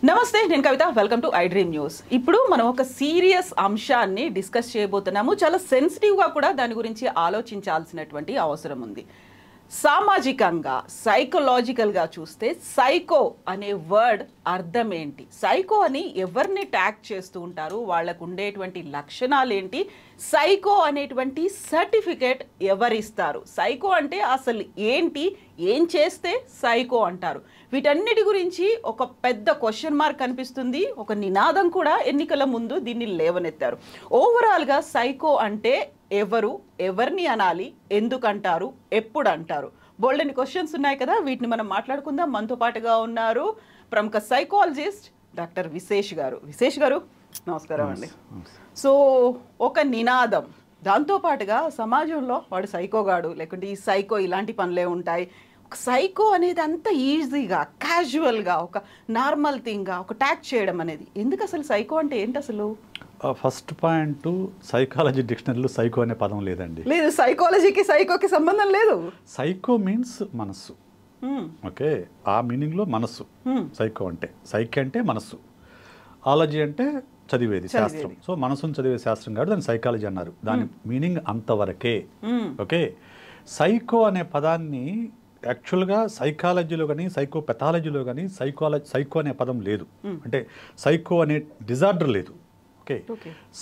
నమస్తే, నేను Kavitha. Welcome to iDream News. ఇప్పుడు మనం ఒక సీరియస్ అంశాన్ని డిస్కస్ చేయబోతున్నాము. చాలా సెన్సిటివ్గా కూడా దాని గురించి ఆలోచించాల్సినటువంటి అవసరం ఉంది. సామాజికంగా, సైకలాజికల్గా చూస్తే సైకో అనే వర్డ్ అర్థం ఏంటి? సైకో అని ఎవరిని ట్యాగ్ చేస్తూ ఉంటారు? వాళ్ళకు ఉండేటువంటి లక్షణాలు ఏంటి? సైకో అనేటువంటి సర్టిఫికేట్ ఎవరిస్తారు? సైకో అంటే అసలు ఏంటి? ఏం చేస్తే సైకో అంటారు? వీటన్నిటి గురించి ఒక పెద్ద క్వశ్చన్ మార్క్ కనిపిస్తుంది. ఒక నినాదం కూడా ఎన్నికల ముందు దీన్ని లేవనెత్తారు. ఓవరాల్గా సైకో అంటే ఎవరు, ఎవరిని అనాలి, ఎందుకంటారు, ఎప్పుడు అంటారు? బోల్డెన్ క్వశ్చన్స్ ఉన్నాయి కదా, వీటిని మనం మాట్లాడుకుందాం. మనతో పాటుగా ఉన్నారు ప్రముఖ సైకాలజిస్ట్ డాక్టర్ విశేష్ గారు. విశేష్ గారు, నమస్కారం అండి. సో ఒక నినాదం, దాంతోపాటుగా సమాజంలో వాడు సైకోగాడు, లేకుంటే ఈ సైకో ఇలాంటి పనులే ఉంటాయి. ఒక సైకో అనేది అంత ఈజీగా, క్యాజువల్గా, ఒక నార్మల్ థింగ్గా ఒక ట్యాగ్ చేయడం అనేది ఎందుకు? అసలు సైకో అంటే ఏంటి అసలు? ఫస్ట్ పాయింట్, సైకాలజీ డిక్షనరీలో సైకో అనే పదం లేదండి. లేదు, సైకాలజీకి సైకోకి సంబంధం లేదు. సైకో మీన్స్ మనస్సు. ఓకే, ఆ మీనింగ్లో మనస్సు. సైకో అంటే, సైకి అంటే మనస్సు, ఆలజీ అంటే చదివేది శాస్త్రం. సో మనసును చదివే శాస్త్రం కాబట్టి దాన్ని సైకాలజీ అన్నారు. దాని మీనింగ్ అంతవరకే. ఓకే, సైకో అనే పదాన్ని యాక్చువల్గా సైకాలజీలో కానీ సైకోపెథాలజీలో కానీ సైకో అనే పదం లేదు. అంటే సైకో అనే డిజార్డర్ లేదు. ఓకే,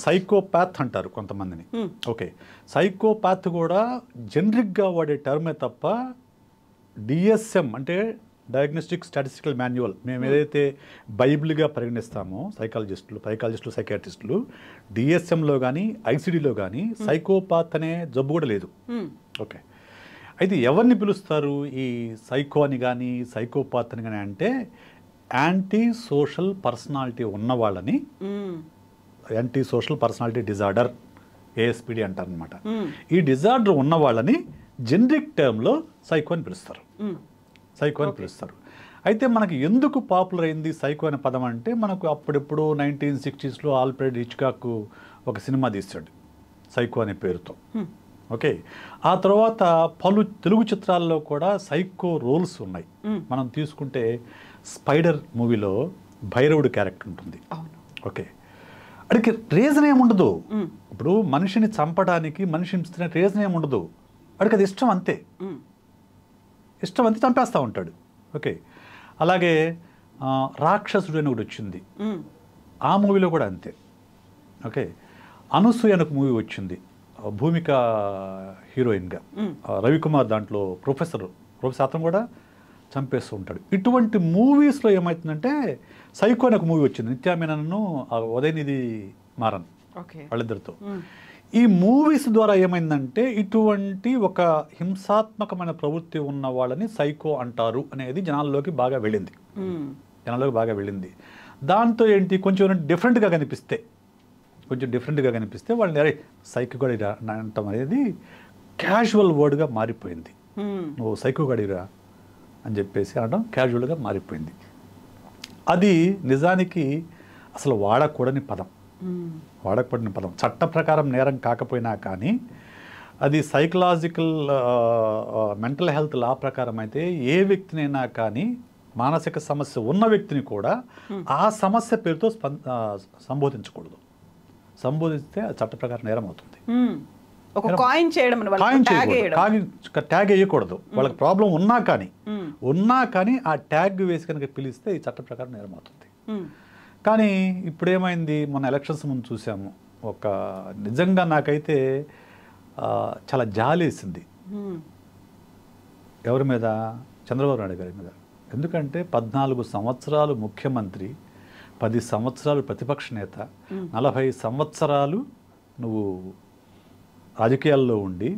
సైకోపాత్ అంటారు కొంతమందిని. ఓకే, సైకోపాత్ కూడా జనరిక్గా వాడే టర్మే తప్ప డిఎస్ఎం అంటే డయాగ్నోస్టిక్ స్టాటిస్టికల్ మాన్యువల్, మేము ఏదైతే బైబిల్గా పరిగణిస్తామో సైకాలజిస్టులు సైకాట్రిస్టులు, డిఎస్ఎంలో కానీ ఐసిడిలో కానీ సైకోపాత్ అనే జబ్బు కూడా లేదు. ఓకే, అయితే ఎవరిని పిలుస్తారు ఈ సైకో అని కానీ సైకోపాత్ అని కానీ అంటే యాంటీ సోషల్ పర్సనాలిటీ ఉన్న వాళ్ళని, యాంటీ సోషల్ పర్సనాలిటీ డిజార్డర్ ఏఎస్పిడి అంటారు అనమాట. ఈ డిజార్డర్ ఉన్న వాళ్ళని జనరిక్ టర్మ్లో సైకో అని పిలుస్తారు. సైకో అని పిలుస్తారు. అయితే మనకి ఎందుకు పాపులర్ అయింది సైకో అనే పదం అంటే, మనకు అప్పుడెప్పుడు 1960s ఆల్ఫ్రెడ్ హిచ్కాక్ ఒక సినిమా తీశాడు సైకో అనే పేరుతో. ఓకే, ఆ తర్వాత పలు తెలుగు చిత్రాల్లో కూడా సైకో రోల్స్ ఉన్నాయి. మనం తీసుకుంటే స్పైడర్ మూవీలో భైరవుడు క్యారెక్టర్ ఉంటుంది. ఓకే, అడికి రీజన్ ఏముండదు. ఇప్పుడు మనిషిని చంపడానికి, మనిషిని హింసిస్తున్న రీజన్ ఏముండదు. అడికి అది ఇష్టం అంతే, ఇష్టం అంతే చంపేస్తూ ఉంటాడు. ఓకే, అలాగే రాక్షసుడు అని ఒకటి వచ్చింది, ఆ మూవీలో కూడా అంతే. ఓకే, అనసూయ అని ఒక మూవీ వచ్చింది, భూమిక హీరోయిన్గా, రవికుమార్ దాంట్లో ప్రొఫెసర్ అతను కూడా చంపేస్తూ ఉంటాడు. ఇటువంటి మూవీస్లో ఏమవుతుందంటే, సైకో అనే ఒక మూవీ వచ్చింది, నిత్యా మీనన్ను ఉదయనిధి మారన్ వాళ్ళిద్దరితో. ఈ మూవీస్ ద్వారా ఏమైందంటే ఇటువంటి ఒక హింసాత్మకమైన ప్రవృత్తి ఉన్న వాళ్ళని సైకో అంటారు అనేది జనాల్లోకి బాగా వెళ్ళింది. దాంతో ఏంటి, కొంచెం డిఫరెంట్గా కనిపిస్తే వాళ్ళని అరే సైకో గడిరా అంటాం అనేది క్యాజువల్ వర్డ్గా మారిపోయింది. నువ్వు సైకో గడిరా అని చెప్పేసి అనడం క్యాజువల్గా మారిపోయింది. అది నిజానికి అసలు వాడకూడని పదం. చట్ట ప్రకారం నేరం కాకపోయినా కానీ అది సైకలాజికల్ మెంటల్ హెల్త్ లా ప్రకారం అయితే ఏ వ్యక్తినైనా కానీ, మానసిక సమస్య ఉన్న వ్యక్తిని కూడా ఆ సమస్య పేరుతో సంబోధించకూడదు. సంబోధిస్తే అది చట్ట ప్రకారం నేరం అవుతుంది. ట్యాగ్ వేయకూడదు. వాళ్ళకి ప్రాబ్లం ఉన్నా కానీ ఆ ట్యాగ్ వేసి కనుక పిలిస్తే ఈ చట్ట ప్రకారం నేరం అవుతుంది. కానీ ఇప్పుడు ఏమైంది, మొన్న ఎలక్షన్స్ ముందు చూసాము, ఒక నిజంగా నాకైతే చాలా జాలేసింది. ఎవరి మీద? చంద్రబాబు నాయుడు గారి మీద. ఎందుకంటే 14 సంవత్సరాలు ముఖ్యమంత్రి, 10 సంవత్సరాలు ప్రతిపక్ష నేత, 40 సంవత్సరాలు నువ్వు రాజకీయాల్లో ఉండి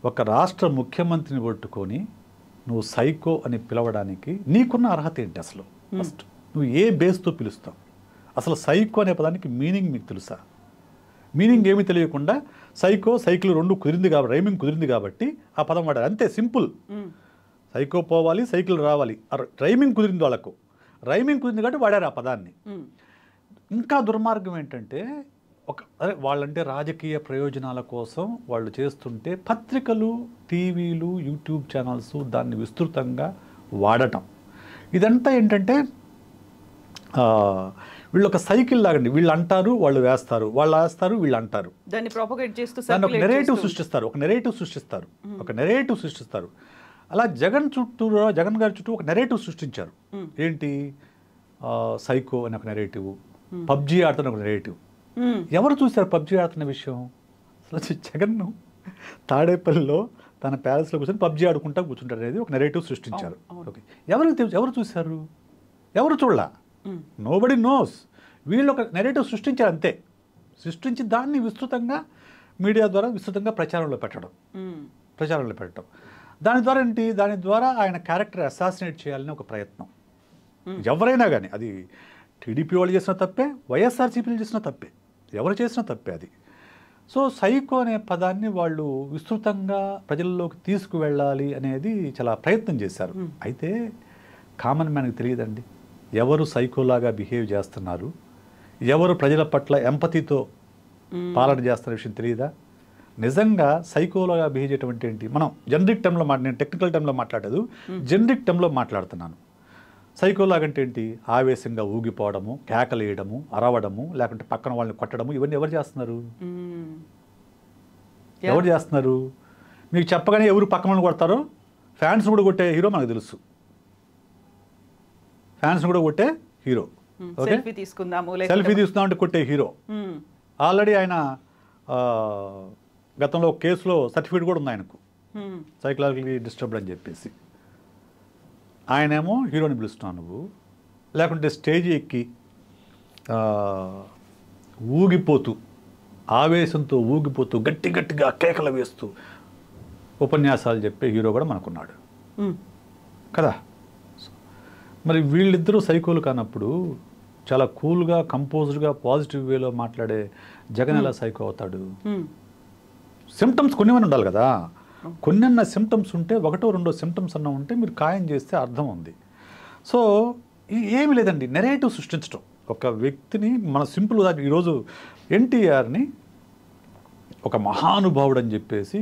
ఒక రాష్ట్ర ముఖ్యమంత్రిని పట్టుకొని నువ్వు సైకో అని పిలవడానికి నీకున్న అర్హత ఏంటి? అసలు ఫస్ట్ నువ్వు ఏ బేస్తో పిలుస్తావు? అసలు సైకో అనే పదానికి మీనింగ్ మీకు తెలుసా? మీనింగ్ ఏమీ తెలియకుండా సైకిల్ రెండు కుదిరింది కాబట్టి, రైమింగ్ కుదిరింది కాబట్టి ఆ పదం వాడారు, అంతే, సింపుల్. సైకో పోవాలి, సైకిల్ రావాలి, రైమింగ్ కుదిరింది, వాళ్ళకు రైమింగ్ కుదిరింది కాబట్టి వాడారు ఆ పదాన్ని. ఇంకా దుర్మార్గం ఏంటంటే, వాళ్ళంటే రాజకీయ ప్రయోజనాల కోసం వాళ్ళు చేస్తుంటే పత్రికలు, టీవీలు, యూట్యూబ్ ఛానల్స్ దాన్ని విస్తృతంగా వాడటం. ఇదంతా ఏంటంటే వీళ్ళు ఒక సైకిల్ లాగండి, వీళ్ళు అంటారు వాళ్ళు వేస్తారు, వాళ్ళు వేస్తారు వీళ్ళు అంటారు, దాన్ని ప్రొపగేట్ చేస్తూ దాన్ని ఒక నెరేటివ్ సృష్టిస్తారు, ఒక నెరేటివ్ సృష్టిస్తారు. అలా జగన్ గారి చుట్టూ ఒక నెరేటివ్ సృష్టించారు. ఏంటి? సైకో అని ఒక నెరేటివ్, పబ్జీ ఆడుతున్న ఒక నెరేటివ్. ఎవరు చూశారు పబ్జీ ఆడుతున్న విషయం? అసలు జగన్ తాడేపల్లిలో తన ప్యాలెస్లో కూర్చొని పబ్జీ ఆడుకుంటా కూర్చుంటారు అనేది ఒక నెరేటివ్ సృష్టించారు. ఓకే, ఎవరు చూశారు? ఎవరు చూడలా? Nobody knows. వీళ్ళు ఒక నెరేటివ్ సృష్టించారు అంతే. సృష్టించి దాన్ని విస్తృతంగా మీడియా ద్వారా విస్తృతంగా ప్రచారంలో పెట్టడం. దాని ద్వారా ఏంటి? దాని ద్వారా ఆయన క్యారెక్టర్ అసాసినేట్ చేయాలని ఒక ప్రయత్నం. ఎవరైనా కానీ, అది టీడీపీ వాళ్ళు చేసిన తప్పే, వైఎస్ఆర్సీపీలు చేసిన తప్పే, ఎవరు చేసిన తప్పే అది. సో సైకో అనే పదాన్ని వాళ్ళు విస్తృతంగా ప్రజల్లోకి తీసుకువెళ్ళాలి అనేది చాలా ప్రయత్నం చేశారు. అయితే కామన్ మ్యాన్కి తెలియదండి ఎవరు సైకోలాగా బిహేవ్ చేస్తున్నారు, ఎవరు ప్రజల పట్ల ఎంపతితో పాలన చేస్తున్న విషయం తెలియదా? నిజంగా సైకోలాగా బిహేవ్ చేయటం ఏంటి? మనం జనరిక్ టైంలో నేను టెక్నికల్ టైంలో మాట్లాడదు, జనరిక్ టైంలో మాట్లాడుతున్నాను. సైకోలాగా అంటే ఏంటి? ఆవేశంగా ఊగిపోవడము, కేకలేయడము, అరవడము, లేకుంటే పక్కన వాళ్ళని కొట్టడము, ఇవన్నీ ఎవరు చేస్తున్నారు? ఎవరు చేస్తున్నారు? మీకు చెప్పగానే ఎవరు పక్కన వాళ్ళని కొడతారో? ఫ్యాన్స్ కూడా కొట్టే హీరో మనకు తెలుసు. ఫ్యాన్స్ కూడా కొట్టే హీరో. సెల్ఫీ తీసుకుందాం అంటే కొట్టే హీరో. ఆల్రెడీ ఆయన గతంలో ఒక కేసులో సర్టిఫికేట్ కూడా ఉంది ఆయనకు, సైకలాజికల్లీ డిస్టర్బ్డ్ అని చెప్పేసి. ఆయనేమో హీరోని పిలుస్తున్నావు నువ్వు, లేకుంటే స్టేజ్ ఎక్కి ఊగిపోతూ, ఆవేశంతో ఊగిపోతూ, గట్టిగా కేకలు వేస్తూ ఉపన్యాసాలు చెప్పే హీరో కూడా మనకున్నాడు కదా. మరి వీళ్ళిద్దరూ సైకోలు కానప్పుడు చాలా కూల్గా, కంపోజ్డ్గా, పాజిటివ్ వేలో మాట్లాడే జగన్ ఎలా సైకో అవుతాడు? సిమ్టమ్స్ కొన్ని ఉండాలి కదా. కొన్నన్న సిమ్టమ్స్ ఉంటే, ఒకటో రెండో సిమ్టమ్స్ అన్న ఉంటే మీరు ఖాయం చేస్తే అర్థం ఉంది. సో ఏమీ లేదండి, నెరేటివ్ సృష్టించడం. ఒక వ్యక్తిని మన సింపుల్గా ఈరోజు ఎన్టీఆర్ని ఒక మహానుభావుడు అని చెప్పేసి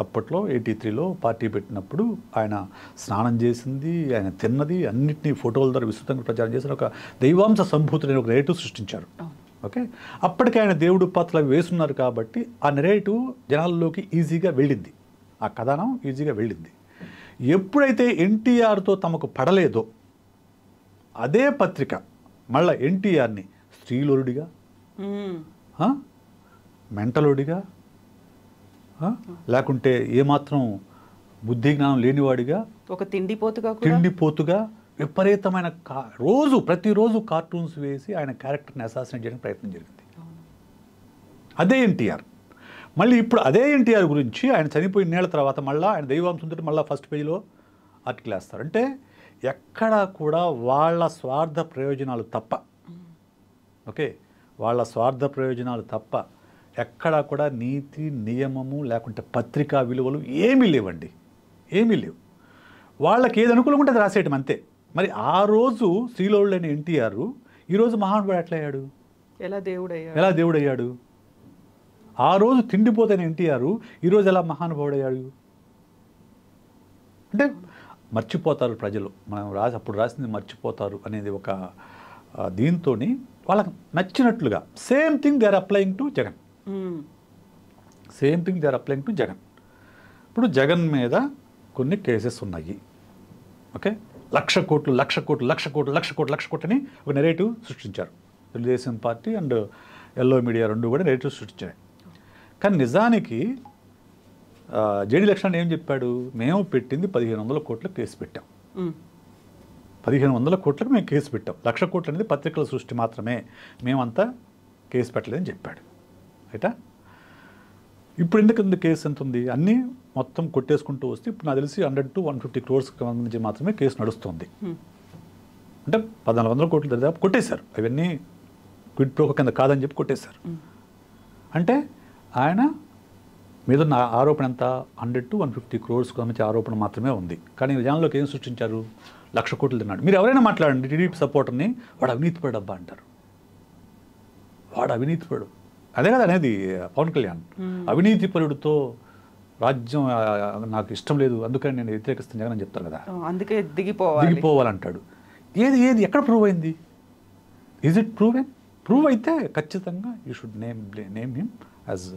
అప్పట్లో 83లో పార్టీ పెట్టినప్పుడు ఆయన స్నానం చేసింది, ఆయన తిన్నది అన్నింటినీ ఫోటోల ద్వారా విస్తృతంగా ప్రచారం చేసిన ఒక దైవాంశ సంభూతుడైన ఒక నెరేటివ్ సృష్టించారు. ఓకే, అప్పటికే ఆయన దేవుడు పాత్రలు వేస్తున్నారు కాబట్టి ఆ నెరేటివ్ జనాల్లోకి ఈజీగా వెళ్ళింది, ఆ కథనం ఈజీగా వెళ్ళింది. ఎప్పుడైతే ఎన్టీఆర్తో తమకు పడలేదో అదే పత్రిక మళ్ళీ ఎన్టీఆర్ని స్త్రీలోరుడిగా, మెంటలోడిగా, లేకుంటే ఏమాత్రం బుద్ధి జ్ఞానం లేనివాడిగా, ఒక తిండిపోతుగా విపరీతమైన ప్రతిరోజు కార్టూన్స్ వేసి ఆయన క్యారెక్టర్ని అసాసినేట్ చేయడానికి ప్రయత్నం జరిగింది. అదే ఎన్టీఆర్. మళ్ళీ ఇప్పుడు అదే ఎన్టీఆర్ గురించి ఆయన చనిపోయిన నేళ్ల తర్వాత మళ్ళీ ఆయన దైవాంశంతో మళ్ళీ ఫస్ట్ పేజీలో ఆర్టికల్ వేస్తారు. అంటే ఎక్కడా కూడా వాళ్ళ స్వార్థ ప్రయోజనాలు తప్ప, ఓకే, వాళ్ళ స్వార్థ ప్రయోజనాలు తప్ప ఎక్కడా కూడా నీతి, నియమము, లేకుంటే పత్రికా విలువలు ఏమీ లేవండి, ఏమీ లేవు. వాళ్ళకి ఏది అనుకూలంగా ఉంటే అది రాసేయటం అంతే. మరి ఆ రోజు శ్రీలోళ్ళైన ఎన్టీఆర్ ఈరోజు మహానుభావుడు ఎట్లా అయ్యాడు? ఎలా దేవుడయ్యాడు? ఆ రోజు తిండిపోతైన ఎన్టీఆర్ ఈరోజు ఎలా మహానుభావుడయ్యాడు? అంటే మర్చిపోతారు ప్రజలు, మనం అప్పుడు రాసింది మర్చిపోతారు అనేది ఒక దీంతో వాళ్ళకి నచ్చినట్లుగా same thing they are applying to Jagan. ఇప్పుడు జగన్ మీద కొన్ని కేసెస్ ఉన్నాయి. ఓకే, 1,00,000 కోట్లు అని ఒక నెరేటివ్ సృష్టించారు. Telugu Desam party and yellow media రెండు కూడా నెరేటివ్ సృష్టించాయి. కానీ నిజానికి జేడీ లక్ష్మణ్ ఏం చెప్పాడు? మేము పెట్టింది 1,500 కోట్లకు కేసు పెట్టాం, 1,500 కోట్లకు మేము కేసు పెట్టాం, 1,00,000 కోట్లు అనేది పత్రికల సృష్టి మాత్రమే, మేమంతా కేసు పెట్టలేదని చెప్పాడు. అయితే ఇప్పుడు ఎందుకు కేసు ఎంత ఉంది? అన్నీ మొత్తం కొట్టేసుకుంటూ వస్తే ఇప్పుడు నాకు తెలిసి 100 to 150 crores సంబంధించి మాత్రమే కేసు నడుస్తుంది. అంటే 1,400 కోట్లు దాదాపు కొట్టేశారు. అవన్నీ క్విడ్ ప్రోకో కింద కాదని చెప్పి కొట్టేశారు. అంటే ఆయన మీద ఉన్న ఆరోపణ ఎంత? 100 to 150 crores సంబంధించి ఆరోపణ మాత్రమే ఉంది. కానీ జనంలోకి ఏం సృష్టించారు? 1,00,000 కోట్లు తిన్నాడు. మీరు ఎవరైనా మాట్లాడండి టీడీపీ సపోర్టర్ని, వాడు అవినీతిపడు అబ్బా అంటారు. వాడు అవినీతిపడు, అదే కదా అనేది పవన్ కళ్యాణ్. అవినీతిపరుడితో రాజ్యం నాకు ఇష్టం లేదు, అందుకని నేను వ్యతిరేకిస్తాను జగన్ అని చెప్తారు కదా, అందుకే దిగిపోవాలంటాడు. ఏది ఎక్కడ ప్రూవ్ అయింది? Is it proven? ప్రూవ్ అయితే ఖచ్చితంగా you should name him as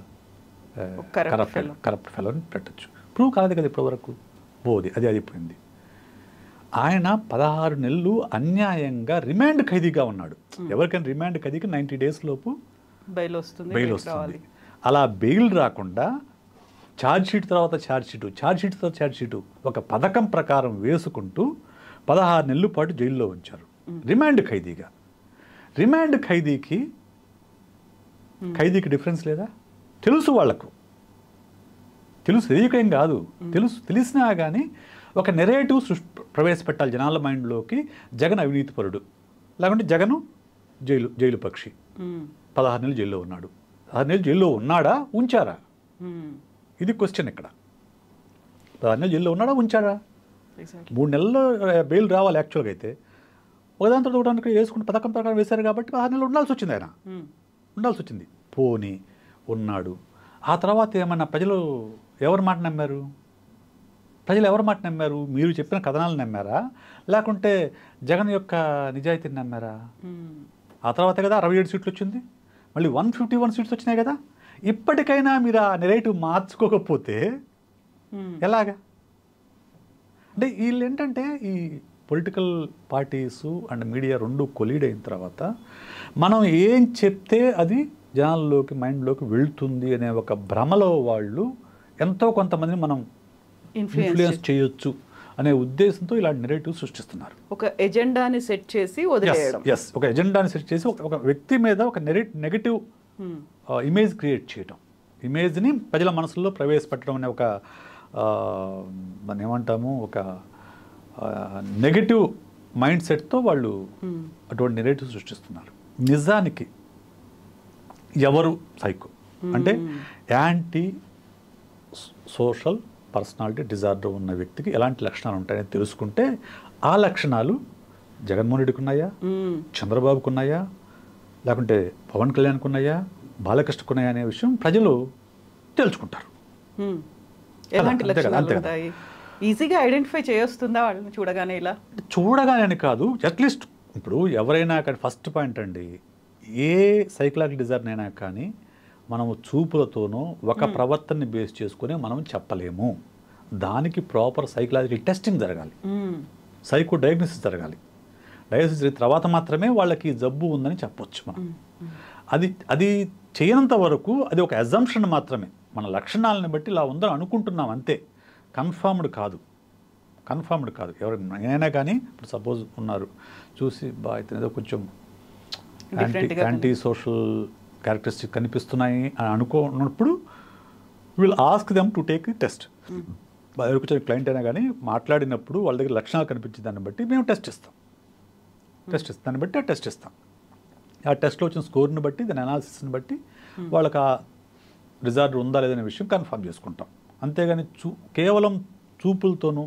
corrupt fellow అని పెట్టచ్చు. ప్రూవ్ కాలేదు కదా ఇప్పటివరకు. పోది అది అయిపోయింది. ఆయన 16 నెలలు అన్యాయంగా రిమాండ్ ఖైదీగా ఉన్నాడు. ఎవరికైనా రిమాండ్ ఖైదీకి 90 days లోపు బెయిల్ వస్తుంది. అలా బెయిల్ రాకుండా ఛార్జ్ షీట్ తర్వాత ఛార్జ్ షీటు ఒక పథకం ప్రకారం వేసుకుంటూ 16 నెలల పాటు జైల్లో ఉంచారు రిమాండ్ ఖైదీగా. రిమాండ్ ఖైదీకి డిఫరెన్స్ లేదా? తెలుసు వాళ్లకు, తెలుసు, తెలియకేం కాదు, తెలిసినా కానీ ఒక నెరేటివ్ ప్రవేశపెట్టాలి జనాల మైండ్లోకి. జగన్ అవినీతిపరుడు, లేకుంటే జగన్ జైలు పక్షి. 16 నెలలు జైల్లో ఉన్నాడు. 16 నెలలు జైల్లో ఉన్నాడా, ఉంచారా? ఇది క్వశ్చన్ ఇక్కడ. 16 నెలలు జైల్లో ఉన్నాడా, ఉంచారా? 3 నెలల్లో బెయిల్ రావాలి యాక్చువల్గా. అయితే ఒకదాని తర్వాత ఒకదానికి వేసుకుంటే పథకం ప్రకారం వేశారు కాబట్టి 16 నెలలు ఉండాల్సి వచ్చింది. ఆయన ఉండాల్సి వచ్చింది. పోనీ ఉన్నాడు. ఆ తర్వాత ఏమన్నా ప్రజలు ఎవరి మాట నమ్మారు? మీరు చెప్పిన కథనాలు నమ్మారా, లేకుంటే జగన్ యొక్క నిజాయితీని నమ్మారా? ఆ తర్వాతే కదా 67 సీట్లు వచ్చింది. మళ్ళీ 151 సీట్స్ వచ్చినాయి కదా. ఇప్పటికైనా మీరు ఆ నెరేటివ్ మార్చుకోకపోతే ఎలాగా? అంటే వీళ్ళు ఏంటంటే ఈ పొలిటికల్ పార్టీసు అండ్ మీడియా రెండు కొలీడ్ అయిన తర్వాత మనం ఏం చెప్తే అది జనాల్లోకి మైండ్లోకి వెళ్తుంది అనే ఒక భ్రమలో వాళ్ళు ఎంతో కొంతమందిని మనం ఇన్ఫ్లుయెన్స్ చేయొచ్చు అనే ఉద్దేశంతో ఇలాంటి నెరేటివ్ సృష్టిస్తున్నారు. ఒక ఎజెండాని సెట్ చేసి వదిలేయడం. ఒక ఎజెండాని సెట్ చేసి ఒక వ్యక్తి మీద ఒక నెగటివ్ ఇమేజ్ క్రియేట్ చేయడం, ఇమేజ్ని ప్రజల మనసులో ప్రవేశపెట్టడం అనే ఒక మనం ఏమంటాము ఒక నెగటివ్ మైండ్ సెట్తో వాళ్ళు అటువంటి నెరేటివ్ సృష్టిస్తున్నారు. నిజానికి ఎవరు సైకో అంటే యాంటీ సోషల్ పర్సనాలిటీ డిజార్డర్ ఉన్న వ్యక్తికి ఎలాంటి లక్షణాలు ఉంటాయని తెలుసుకుంటే ఆ లక్షణాలు జగన్మోహన్ రెడ్డికి ఉన్నాయా, చంద్రబాబుకు ఉన్నాయా, లేకుంటే పవన్ కళ్యాణ్కి ఉన్నాయా, బాలకృష్ణకు ఉన్నాయా అనే విషయం ప్రజలు తెలుసుకుంటారు. ఎలాంటి లక్షణాలు ఉంటాయి ఈజీగా ఐడెంటిఫై చేయొస్తుందా వాళ్ళని చూడగానే? ఇలా చూడగానే అని కాదు, అట్లీస్ట్ ఇప్పుడు ఎవరైనా కానీ ఫస్ట్ పాయింట్ అండి, ఏ సైకలాజికల్ డిజార్డర్ అయినా కానీ మనము చూపులతోనో ఒక ప్రవర్తనని బేస్ చేసుకుని మనం చెప్పలేము. దానికి ప్రాపర్ సైకలాజికల్ టెస్టింగ్ జరగాలి, సైకో డయాగ్నోసిస్ జరగాలి. డయాగ్నోసిస్ జరిగిన తర్వాత మాత్రమే వాళ్ళకి జబ్బు ఉందని చెప్పొచ్చు మనం. అది చేయనంత వరకు అది ఒక అజంప్షన్ మాత్రమే. మన లక్షణాలను బట్టి ఇలా ఉందని అనుకుంటున్నాం అంతే, కన్ఫర్మ్డ్ కాదు. ఎవరైనా కానీ ఇప్పుడు సపోజ్ ఉన్నారు చూసి ఇతను ఏదో కొంచెం యాంటీ సోషల్ క్యారెక్టరిస్టిక్ కనిపిస్తున్నాయి అని అనుకున్నప్పుడు will ask them to take test. కొంచెం క్లయింట్ అయినా కానీ మాట్లాడినప్పుడు వాళ్ళ దగ్గర లక్షణాలు కనిపించే దాన్ని బట్టి మేము టెస్ట్ ఇస్తాం. దాన్ని బట్టి ఆ టెస్ట్ ఇస్తాం. ఆ టెస్ట్లో వచ్చిన స్కోర్ని బట్టి దాని అనాలిసిస్ని బట్టి వాళ్ళకి ఆ డిజార్డర్ ఉందా లేదనే విషయం కన్ఫర్మ్ చేసుకుంటాం. అంతేగాని కేవలం చూపులతోనూ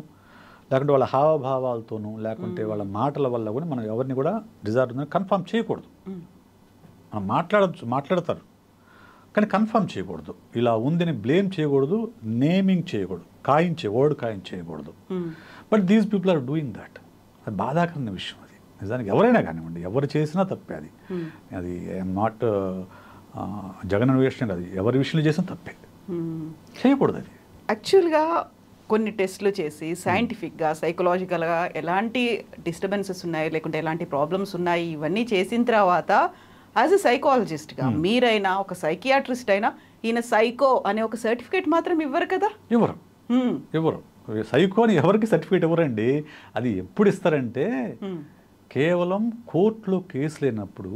లేకుంటే వాళ్ళ హావభావాలతోనూ లేకుంటే వాళ్ళ మాటల వల్ల కూడా మనం ఎవరిని కూడా డిజార్డర్ ఉందని కన్ఫర్మ్ చేయకూడదు. మనం మాట్లాడతారు కానీ కన్ఫర్మ్ చేయకూడదు. ఇలా ఉందని బ్లేమ్ చేయకూడదు, నేమింగ్ చేయకూడదు, వర్డ్ ఖాయం చేయకూడదు. But these people are doing that. అది బాధాకరమైన విషయం. అది నిజానికి ఎవరైనా కానివ్వండి, ఎవరు చేసినా తప్పే. అది ఐఎమ్ నాట్ జగన్ విషయం కాదు, ఎవరి విషయంలో చేసినా తప్పే, చేయకూడదు. అది యాక్చువల్గా కొన్ని టెస్టులు చేసి సైంటిఫిక్గా సైకలాజికల్గా ఎలాంటి డిస్టర్బెన్సెస్ ఉన్నాయి లేకుంటే ఎలాంటి ప్రాబ్లమ్స్ ఉన్నాయి ఇవన్నీ చేసిన తర్వాత యాజ్ ఎ సైకాలజిస్ట్గా మీరైనా ఒక సైకియాట్రిస్ట్ అయినా ఈయన సైకో అనే ఒక సర్టిఫికేట్ మాత్రం ఇవ్వరు కదా. ఎవరు సైకో అని ఎవరికి సర్టిఫికేట్ ఇవ్వరండి. అది ఎప్పుడు ఇస్తారంటే కేవలం కోర్టులో కేసు లేనప్పుడు,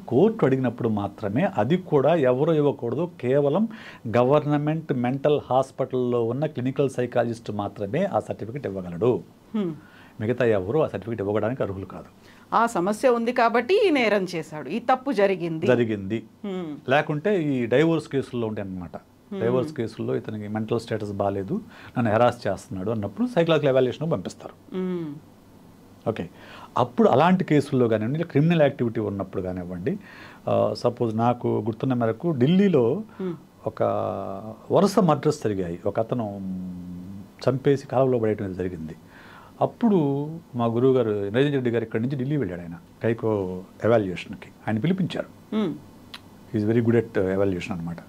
కోర్టు అడిగినప్పుడు మాత్రమే. అది కూడా ఎవరు ఇవ్వకూడదు, కేవలం గవర్నమెంట్ మెంటల్ హాస్పిటల్లో ఉన్న క్లినికల్ సైకాలజిస్ట్ మాత్రమే ఆ సర్టిఫికేట్ ఇవ్వగలడు. మిగతా ఎవరు ఆ సర్టిఫికేట్ ఇవ్వడానికి అర్హులు కాదు. ఆ సమస్య ఉంది కాబట్టి ఈ నేరం చేశాడు, ఈ తప్పు జరిగింది. లేకుంటే ఈ డైవోర్స్ కేసుల్లో ఉంటాయి అన్నమాట. డైవోర్స్ కేసుల్లో ఇతనికి మెంటల్ స్టేటస్ బాగాలేదు, నన్ను హెరాస్ చేస్తున్నాడు అన్నప్పుడు సైకలాజికల్ ఎవాల్యుయేషన్ పంపిస్తారు. ఓకే, అప్పుడు అలాంటి కేసుల్లో కానివ్వండి, క్రిమినల్ యాక్టివిటీ ఉన్నప్పుడు కానివ్వండి, సపోజ్ నాకు గుర్తున్న మేరకు ఢిల్లీలో ఒక వరుస మర్డర్స్ జరిగాయి. ఒక అతను చంపేసి కాలువలో పడేయడం జరిగింది. అప్పుడు మా గురువు గారు నరేంద్ర రెడ్డి గారు ఇక్కడి నుంచి ఢిల్లీ వెళ్ళాడు. ఆయన కైకో ఎవాల్యుయేషన్కి ఆయన పిలిపించారు. Is very good at evaluation అనమాట.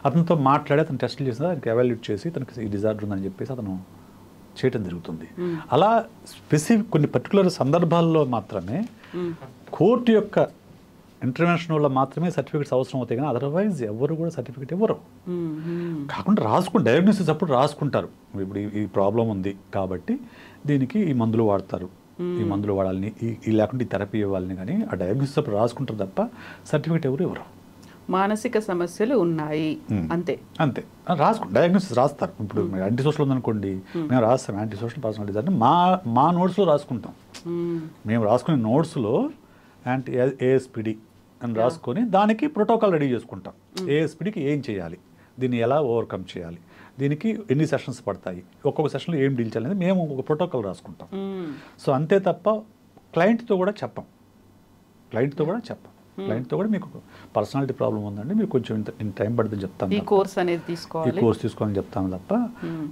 అతనితో మాట్లాడి అతను టెస్టులు చేసిన ఆయనకి ఎవాల్యుయేట్ చేసి తనకి ఈ డిజార్డర్ ఉందని చెప్పేసి అతను చేయటం జరుగుతుంది. అలా స్పెసిఫిక్ కొన్ని పర్టికులర్ సందర్భాల్లో మాత్రమే కోర్టు యొక్క ఇంటర్వెన్షన్ వల్ల మాత్రమే సర్టిఫికేట్స్ అవసరం అవుతాయి, కానీ అదర్వైజ్ ఎవరు కూడా సర్టిఫికేట్ ఇవ్వరు. కాకుండా డయాగ్నోసిస్ అప్పుడు రాసుకుంటారు, ఇప్పుడు ఈ ప్రాబ్లం ఉంది కాబట్టి దీనికి ఈ మందులు వాడతారు, ఈ మందులు వాడాలని, ఈ లేకుంటే ఈ థెరపీ ఇవ్వాలని, కానీ ఆ డయాగ్నోసిస్ అప్పుడు రాసుకుంటారు తప్ప సర్టిఫికేట్ ఎవరు ఇవ్వరు. మానసిక సమస్యలు ఉన్నాయి అంతే అంతే డయాగ్నోసిస్ రాస్తారు. ఇప్పుడు యాంటీ సోషల్ ఉందనుకోండి, మేము రాస్తాం యాంటీ సోషల్ పర్సనాలిటీ డిజార్డర్, మా నోట్స్లో రాసుకుంటాం. మేము రాసుకునే నోట్స్లో ఏఎస్పిడి అని రాసుకొని దానికి ప్రోటోకాల్ రెడీ చేసుకుంటాం. ఏఎస్పిడికి ఏం చేయాలి, దీన్ని ఎలా ఓవర్కమ్ చేయాలి, దీనికి ఎన్ని సెషన్స్ పడతాయి, ఒక్కొక్క సెషన్లో ఏం డీల్ చేయాలి, మేము ఒక ప్రోటోకాల్ రాసుకుంటాం. సో అంతే తప్ప క్లయింట్తో కూడా చెప్పం. క్లయింట్తో కూడా మీకు పర్సనాలిటీ ప్రాబ్లం ఉందండి, మీరు కొంచెం ఇంత టైం పడుతుంది చెప్తాను, ఈ కోర్స్ అనేది తీసుకోవాలని చెప్తాను తప్ప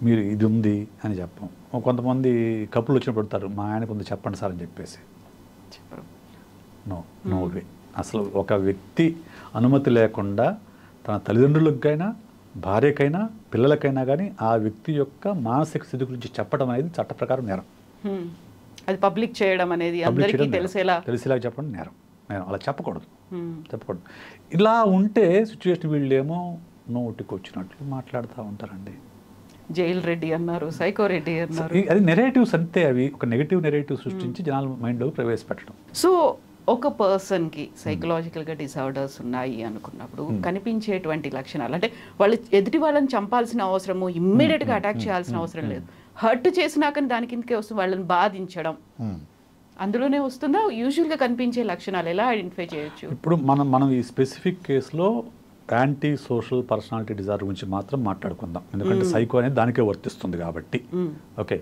మీరు ఇది ఉంది అని చెప్పం. కొంతమంది కప్పులు వచ్చినప్పుడు పడతారు, మా ఆయనకు ఉంది చెప్పండి సార్ అని చెప్పేసి. No way. అసలు ఒక వ్యక్తి అనుమతి లేకుండా తన తల్లిదండ్రులకైనా భార్యకైనా పిల్లలకైనా కానీ ఆ వ్యక్తి యొక్క మానసిక స్థితి గురించి చెప్పడం అనేది చట్ట ప్రకారం నేరం. అది పబ్లిక్ చేయడం అనేది అందరికీ తెలిసేలా చెప్పడం నేరం. అలా చెప్పకూడదు. ఇలా ఉంటే సిచ్యువేషన్ వీళ్ళేమో నోటికి వచ్చినట్లు మాట్లాడుతూ ఉంటారండి. జైల్ రెడ్డి అన్నారు, సైకో రెడ్డి అన్నారు. అది నెరేటివ్స్ అంతే, అవి ఒక నెగటివ్ నెరేటివ్ సృష్టించి జనాల మైండ్లో ప్రవేశపెట్టడం. సో ఒక పర్సన్కి సైకలాజికల్గా డిజార్డర్స్ ఉన్నాయి అనుకున్నప్పుడు కనిపించేటువంటి లక్షణాలు అంటే వాళ్ళు ఎదుటి వాళ్ళని చంపాల్సిన అవసరము, ఇమ్మీడియట్గా అటాక్ చేయాల్సిన అవసరం లేదు, హర్ట్ చేసినాకని దాని కిందకే వస్తుంది, వాళ్ళని బాధించడం అందులోనే వస్తుందా? యూజువల్గా కనిపించే లక్షణాలు ఎలా ఐడెంటిఫై చేయొచ్చు? ఇప్పుడు మనం ఈ స్పెసిఫిక్ కేసులో యాంటీ సోషల్ పర్సనాలిటీ డిజార్డర్ గురించి మాత్రం మాట్లాడుకుందాం, ఎందుకంటే సైకో అనేది దానికే వర్తిస్తుంది కాబట్టి. ఓకే,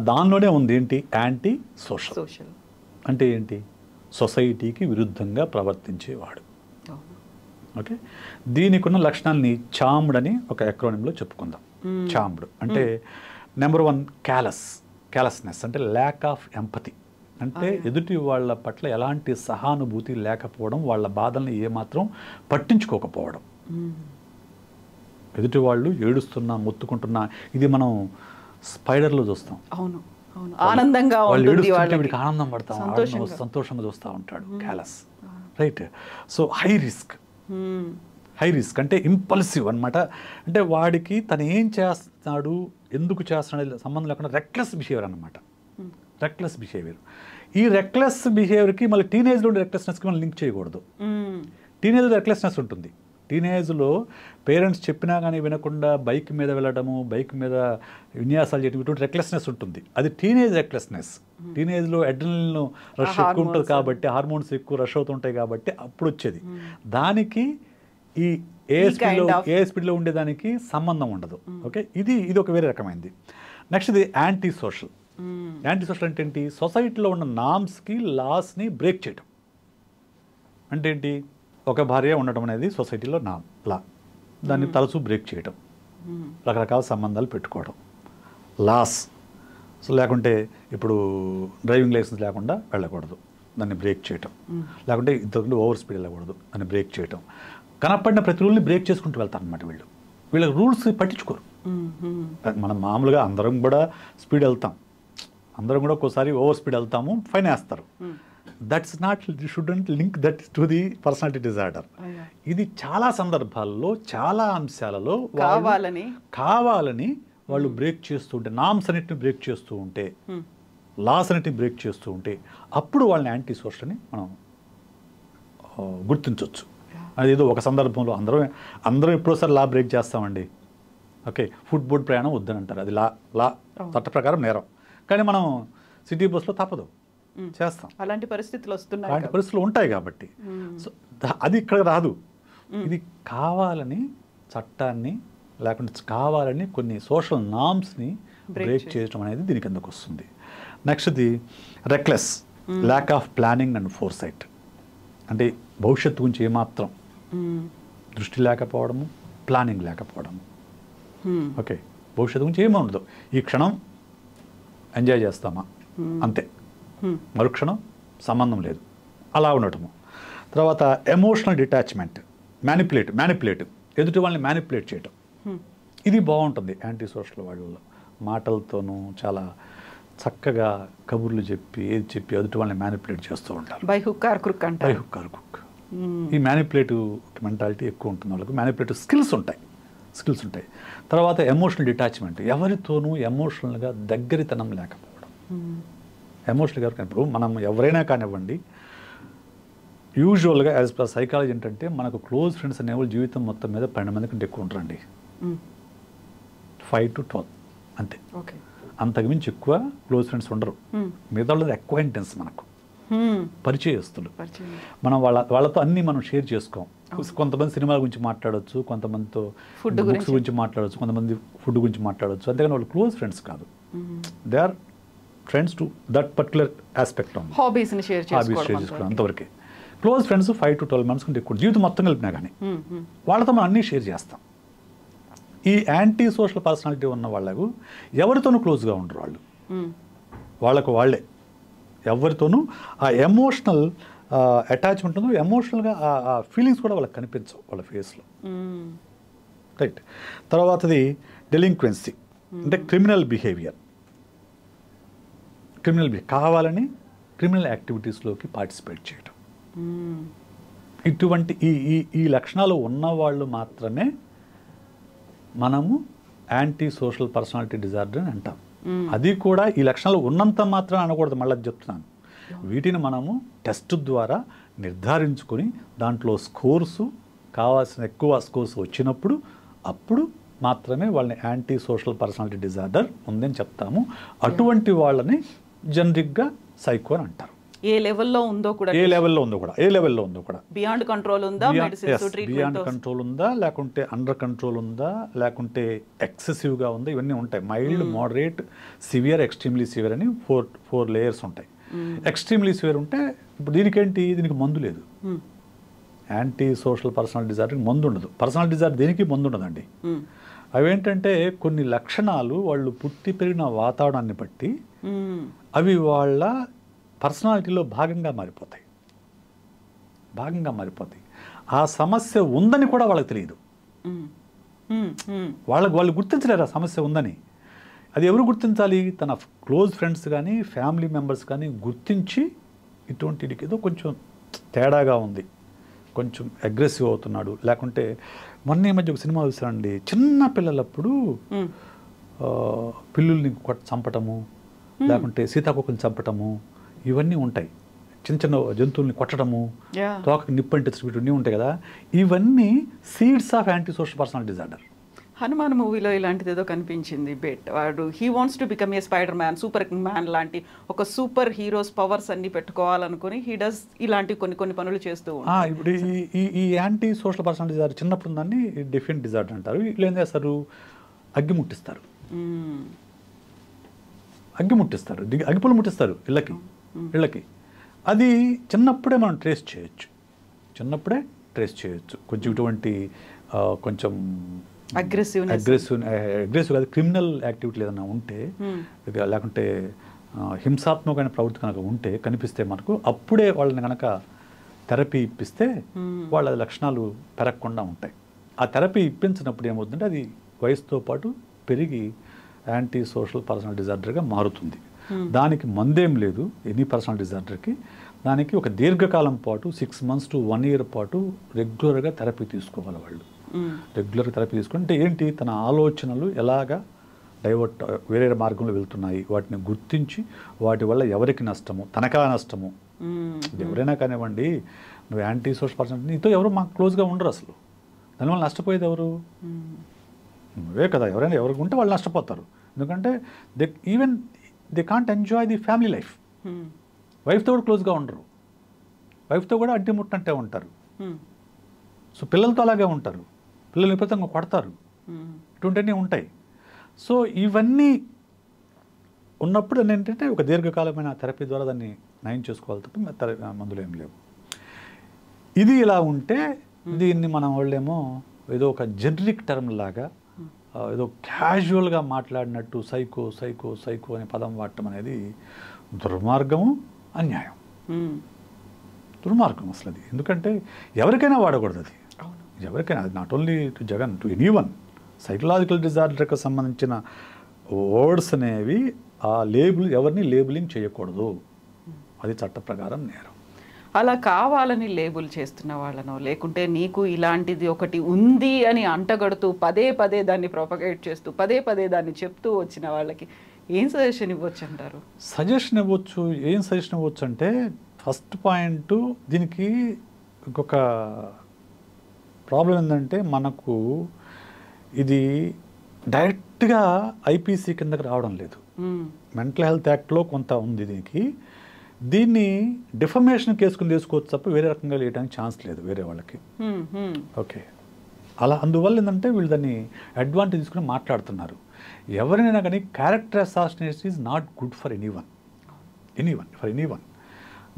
దానిలోనే ఉంది ఏంటి యాంటీ సోషల్ అంటే ఏంటి? సొసైటీకి విరుద్ధంగా ప్రవర్తించేవాడు. ఓకే, దీనికి ఉన్న లక్షణాలని చామ్డ్ అని ఒక ఎక్రోనిమ్లో చెప్పుకుందాం. చామ్డ్ అంటే నెంబర్ 1 క్యాలస్నెస్ అంటే ల్యాక్ ఆఫ్ ఎంపతి, అంటే ఎదుటి వాళ్ళ పట్ల ఎలాంటి సహానుభూతి లేకపోవడం, వాళ్ళ బాధల్ని ఏమాత్రం పట్టించుకోకపోవడం. ఎదుటి వాళ్ళు ఏడుస్తున్నా మొత్తుకుంటున్నా, ఇది మనం స్పైడర్లో చూస్తాం. అవును, ఆనందంగా వీడికి ఆనందం పడతాం, సంతోషంగా చూస్తూ ఉంటాడు. Callus, right. So high risk అంటే ఇంపల్సివ్ అనమాట. అంటే వాడికి తను ఏం చేస్తున్నాడు, ఎందుకు చేస్తున్నాడు సంబంధం లేకుండా రెక్లెస్ బిహేవియర్ అనమాట. ఈ రెక్లెస్ బిహేవియర్కి మళ్ళీ టీనేజ్లో ఉండే రెక్లెస్నెస్కి మనం లింక్ చేయకూడదు. టీనేజ్లో రెక్లెస్నెస్ ఉంటుంది. టీనేజ్లో పేరెంట్స్ చెప్పినా కానీ వినకుండా బైక్ మీద వెళ్ళడము, బైక్ మీద విన్యాసాలు చేయడం, ఇటువంటి రెక్లెస్నెస్ ఉంటుంది. అది టీనేజ్ రెక్లెస్నెస్. టీనేజ్లో అడ్రినలిన్ రష్ ఎక్కువ ఉంటుంది కాబట్టి, హార్మోన్స్ ఎక్కువ రష్ అవుతుంటాయి కాబట్టి అప్పుడు వచ్చేది. దానికి ఈ ఏఎస్పీలో ఉండేదానికి సంబంధం ఉండదు. ఓకే, ఇది ఒక వేరే రకమైనది. నెక్స్ట్ ఇది యాంటీ సోషల్ అంటే ఏంటి? సొసైటీలో ఉన్న నామ్స్కి లాస్ని బ్రేక్ చేయడం. అంటే ఏంటి? ఒక భార్య ఉండటం అనేది సొసైటీలో లా, దాన్ని తరచూ బ్రేక్ చేయడం, రకరకాల సంబంధాలు పెట్టుకోవడం, లాస్. సో లేకుంటే ఇప్పుడు డ్రైవింగ్ లైసెన్స్ లేకుండా వెళ్ళకూడదు, దాన్ని బ్రేక్ చేయటం. లేకుంటే ఇంతకుముందు ఓవర్ స్పీడ్ వెళ్ళకూడదు, దాన్ని బ్రేక్ చేయటం. కనపడిన ప్రతి రూల్ని బ్రేక్ చేసుకుంటూ వెళ్తారు అనమాట వీళ్ళకి రూల్స్ పట్టించుకోరు. మనం మామూలుగా అందరం కూడా స్పీడ్ వెళ్తాం, అందరం కూడా ఒక్కోసారి ఓవర్ స్పీడ్ వెళ్తాము, ఫైన్ వేస్తారు. That's not student link that to the personality disorder. ఇది చాలా సందర్భాల్లో చాలా అంశాలలో కావాలని వాళ్ళు బ్రేక్ చేస్తూ ఉంటే, నామ్స్ అన్నిటిని బ్రేక్ చేస్తూ ఉంటే, లాస్ అన్నిటిని బ్రేక్ చేస్తూ ఉంటే, అప్పుడు వాళ్ళని యాంటీ సోషల్ అని మనం గుర్తించవచ్చు. అదేదో ఒక సందర్భంలో అందరం ఎప్పుడోసారి లా బ్రేక్ చేస్తామండి. ఓకే, ఫుట్బోర్డ్ ప్రయాణం వద్దని అంటారు, అది లా చట్ట ప్రకారం నేరం. కానీ మనం సిటీ బస్సులో తప్పదు, చేస్తాం. అలాంటి పరిస్థితులు ఉంటాయి కాబట్టి. సో అది ఇక్కడ రాదు. ఇది కావాలని చట్టాన్ని లేకుంటే కావాలని కొన్ని సోషల్ నామ్స్ని బ్రేక్ చేయడం అనేది దీనికి ఎందుకు వస్తుంది. నెక్స్ట్ది reckless, lack of planning and foresight. అంటే భవిష్యత్తు గురించి ఏమాత్రం దృష్టి లేకపోవడము, ప్లానింగ్ లేకపోవడము. ఓకే, భవిష్యత్తు గురించి ఏమీ ఉండదు, ఈ క్షణం ఎంజాయ్ చేస్తామా, అంతే. మరుక్షణం సంబంధం లేదు, అలా ఉండటము. తర్వాత ఎమోషనల్ డిటాచ్మెంట్, మ్యానిపులేట్ ఎదుటి వాళ్ళని మ్యానిపులేట్ చేయటం, ఇది బాగుంటుంది యాంటీ సోషల్ వాళ్ళలో. మాటలతోనూ చాలా చక్కగా కబుర్లు చెప్పి ఎదుటి వాళ్ళని మ్యానిపులేట్ చేస్తూ ఉంటారు. బై హుక్ ఆర్ క్రుక్ అంటారు. By hook are క్రుక్. ఈ మ్యానిపులేటివ్ మెంటాలిటీ ఎక్కువ ఉంటుంది వాళ్ళకు. మ్యానిపులేటివ్ స్కిల్స్ ఉంటాయి. తర్వాత ఎమోషనల్ డిటాచ్మెంట్, ఎవరితోనూ ఎమోషనల్గా దగ్గరితనం లేకపోవడం. ఎమోషనల్గా ఇప్పుడు మనం ఎవరైనా కానివ్వండి, యూజువల్గా యాజ్ పర్ సైకాలజీ ఏంటంటే మనకు క్లోజ్ ఫ్రెండ్స్ అనేవాళ్ళు జీవితం మొత్తం మీద 12 మంది కంటే ఎక్కువ ఉంటారండి. 5 to 12 అంతే. అంతకుమించి ఎక్కువ క్లోజ్ ఫ్రెండ్స్ ఉండరు. మిగతా వాళ్ళది అక్వైంటెన్స్, మనకు పరిచయస్తులు. మనం వాళ్ళతో అన్నీ మనం షేర్ చేసుకోం. కొంతమంది సినిమాల గురించి మాట్లాడవచ్చు, కొంతమందితో బుక్స్ గురించి మాట్లాడవచ్చు, కొంతమంది ఫుడ్ గురించి మాట్లాడవచ్చు. అంతేగాని వాళ్ళు క్లోజ్ ఫ్రెండ్స్ కాదు. They are friends to that particular aspect. హాబీస్ని షేర్ చేసుకోవడం అంతవరకే. క్లోజ్ ఫ్రెండ్స్ 5 to 12 మంత్స్ కంటే ఎక్కువ, జీవితం మొత్తం కలిపినా కానీ వాళ్ళతో మనం అన్నీ షేర్ చేస్తాం. ఈ యాంటీ సోషల్ పర్సనాలిటీ ఉన్న వాళ్ళకు ఎవరితోనూ క్లోజ్గా ఉండరు. వాళ్ళకు వాళ్ళే ఎవరితోనూ ఆ ఎమోషనల్ అటాచ్మెంట్ ఉందో, ఎమోషనల్గా ఆ ఫీలింగ్స్ కూడా వాళ్ళకి కనిపించవు వాళ్ళ ఫేస్లో. రైట్. తర్వాతది డెలింక్వెన్సీ, అంటే క్రిమినల్ బిహేవియర్. కావాలని క్రిమినల్ యాక్టివిటీస్లోకి పార్టిసిపేట్ చేయడం. ఇటువంటి ఈ లక్షణాలు ఉన్నవాళ్ళు మాత్రమే మనము యాంటీ సోషల్ పర్సనాలిటీ డిజార్డర్ అని అంటాం. అది కూడా ఈ లక్షణాలు ఉన్నంత మాత్రం అనకూడదు. మళ్ళీ చెప్తున్నాను, వీటిని మనము టెస్ట్ ద్వారా నిర్ధారించుకొని దాంట్లో స్కోర్సు కావాల్సిన ఎక్కువ స్కోర్స్ వచ్చినప్పుడు అప్పుడు మాత్రమే వాళ్ళని యాంటీ సోషల్ పర్సనాలిటీ డిజార్డర్ ఉందని చెప్తాము. అటువంటి వాళ్ళని జనరిక్గా సైకో అని అంటారు. ఏ లెవెల్లో ఉందో కూడా బియాండ్ కంట్రోల్ ఉందా, బియాండ్ కంట్రోల్ ఉందా, లేకుంటే అండర్ కంట్రోల్ ఉందా, లేకుంటే ఎక్సెసివ్గా ఉందా, ఇవన్నీ ఉంటాయి. Mild, moderate, severe, extremely severe అని ఫోర్ లేయర్స్ ఉంటాయి. ఎక్స్ట్రీమ్లీ సివియర్ ఉంటే ఇప్పుడు దీనికి మందు లేదు. యాంటీ సోషల్ పర్సనల్ డిజార్డర్కి మందు ఉండదు. పర్సనల్ డిజార్డర్ దేనికి మందు ఉండదండి. అవేంటంటే కొన్ని లక్షణాలు వాళ్ళు పుట్టి పెరిగిన వాతావరణాన్ని బట్టి అవి వాళ్ళ పర్సనాలిటీలో భాగంగా మారిపోతాయి. ఆ సమస్య ఉందని కూడా వాళ్ళకి తెలియదు. వాళ్ళు గుర్తించలేరు ఆ సమస్య ఉందని. అది ఎవరు గుర్తించాలి? తన క్లోజ్ ఫ్రెండ్స్ కానీ ఫ్యామిలీ మెంబర్స్ కానీ గుర్తించి ఇటువంటికి ఏదో కొంచెం తేడాగా ఉంది, కొంచెం అగ్రెసివ్ అవుతున్నాడు. లేకుంటే మొన్న ఈ మధ్య ఒక సినిమా చూసానండి, చిన్న పిల్లలప్పుడు పిల్లుల్ని చంపటము, లేకుంటే సీతాకోకల్ని చంపటము, ఇవన్నీ ఉంటాయి. చిన్న జంతువుల్ని కొట్టడము, తోకకి నిప్పంటించడం, ఇవన్నీ ఉంటాయి కదా. ఇవన్నీ seeds of anti social personal disorder. Hanuman మూవీలో ఇలాంటిది ఏదో కనిపించింది. వాడు he wants to become a spider man, super man లాంటి ఒక సూపర్ హీరోస్ పవర్స్ అన్ని పెట్టుకోవాలనుకుని హీ డస్ ఇలాంటి కొన్ని పనులు చేస్తూ ఉంటారు. ఇప్పుడు ఈ యాంటీ సోషల్ పర్సనల్ డిజార్డర్ చిన్నప్పుడు ఉందని డిఫరెంట్ డిజార్డర్ అంటారు. వీళ్ళు ఏం చేస్తారు? అగ్గి ముట్టిస్తారు, అగ్గిపుల్లు ముట్టిస్తారు ఇళ్ళకి. అది చిన్నప్పుడే మనం ట్రేస్ చేయొచ్చు. కొంచెం ఇటువంటి కొంచెం అగ్రెసివ్ కాదు, క్రిమినల్ యాక్టివిటీ ఏదైనా ఉంటే, లేకుంటే హింసాత్మకమైన ప్రవృత్తి కనుక ఉంటే కనిపిస్తే మనకు, అప్పుడే వాళ్ళని కనుక థెరపీ ఇప్పిస్తే వాళ్ళ లక్షణాలు పెరగకుండా ఉంటాయి. ఆ థెరపీ ఇప్పించినప్పుడు ఏమవుతుందంటే అది వయసుతో పాటు పెరిగి యాంటీ సోషల్ పర్సనల్ డిజార్డర్గా మారుతుంది. దానికి మందేం లేదు ఎనీ పర్సనల్ డిజార్డర్కి. దానికి ఒక దీర్ఘకాలం పాటు 6 months to 1 year పాటు రెగ్యులర్గా థెరపీ తీసుకోవాలి వాళ్ళు. రెగ్యులర్గా థెరపీ తీసుకుంటే ఏంటి, తన ఆలోచనలు ఎలాగా డైవర్ట్ వేరే మార్గంలో వెళ్తున్నాయి వాటిని గుర్తించి వాటి వల్ల ఎవరికి నష్టము, తనకా నష్టము. ఎవరైనా కానివ్వండి, నువ్వు యాంటీ సోషల్ పర్సన్, నీతో ఎవరు మాకు క్లోజ్గా ఉండరు, అసలు దానివల్ల నష్టపోయేది ఎవరు? నువ్వే కదా. ఎవరికి ఉంటే వాళ్ళు నష్టపోతారు. ఎందుకంటే they can't enjoy the family life. వైఫ్తో కూడా క్లోజ్గా ఉండరు, వైఫ్తో కూడా అడ్డి ముట్టంటే ఉంటారు. సో పిల్లలతో అలాగే ఉంటారు, పిల్లలు విపరీతంగా కొడతారు, ఇటువంటివన్నీ ఉంటాయి. సో ఇవన్నీ ఉన్నప్పుడు ఏంటంటే ఒక దీర్ఘకాలమైన థెరపీ ద్వారా దాన్ని నయం చేసుకోవాలి తప్ప మందులు ఏం లేవు. ఇది ఇలా ఉంటే దీన్ని మనం వాళ్ళేమో ఏదో ఒక జనరిక్ టర్మ్ లాగా ఏదో క్యాజువల్గా మాట్లాడినట్టు సైకో సైకో సైకో అనే పదం వాడటం అనేది దుర్మార్గము, అన్యాయం. దుర్మార్గం అసలు అది. ఎందుకంటే ఎవరికైనా వాడకూడదు అది, ఎవరికైనా. అది not only to Jagan, to anyone. Psychological డిజార్డర్కి సంబంధించిన వర్డ్స్ అనేవి ఆ ఎవరిని లేబులింగ్ చేయకూడదు, అది చట్ట ప్రకారం నేరం. అలా కావాలని లేబుల్ చేస్తున్న వాళ్ళనో, లేకుంటే నీకు ఇలాంటిది ఒకటి ఉంది అని అంటగడుతూ పదే పదే దాన్ని ప్రొపగేట్ చేస్తూ పదే పదే దాన్ని చెప్తూ వచ్చిన వాళ్ళకి ఏం సజెషన్ ఇవ్వచ్చు అంటారు? సజెషన్ ఇవ్వచ్చు అంటే ఫస్ట్ పాయింట్, దీనికి ఇంకొక ప్రాబ్లం ఏంటంటే మనకు ఇది డైరెక్ట్గా ఐపీసీ కిందకి రావడం లేదు. మెంటల్ హెల్త్ యాక్ట్లో కొంత ఉంది దీన్ని డిఫమేషన్ కేసుకుని తీసుకోవచ్చు తప్ప వేరే రకంగా వేయడానికి ఛాన్స్ లేదు వేరే వాళ్ళకి. ఓకే, అలా అందువల్ల ఏంటంటే వీళ్ళు దాన్ని అడ్వాంటేజ్ తీసుకుని మాట్లాడుతున్నారు. ఎవరైనా కానీ character assassination is not good for anyone.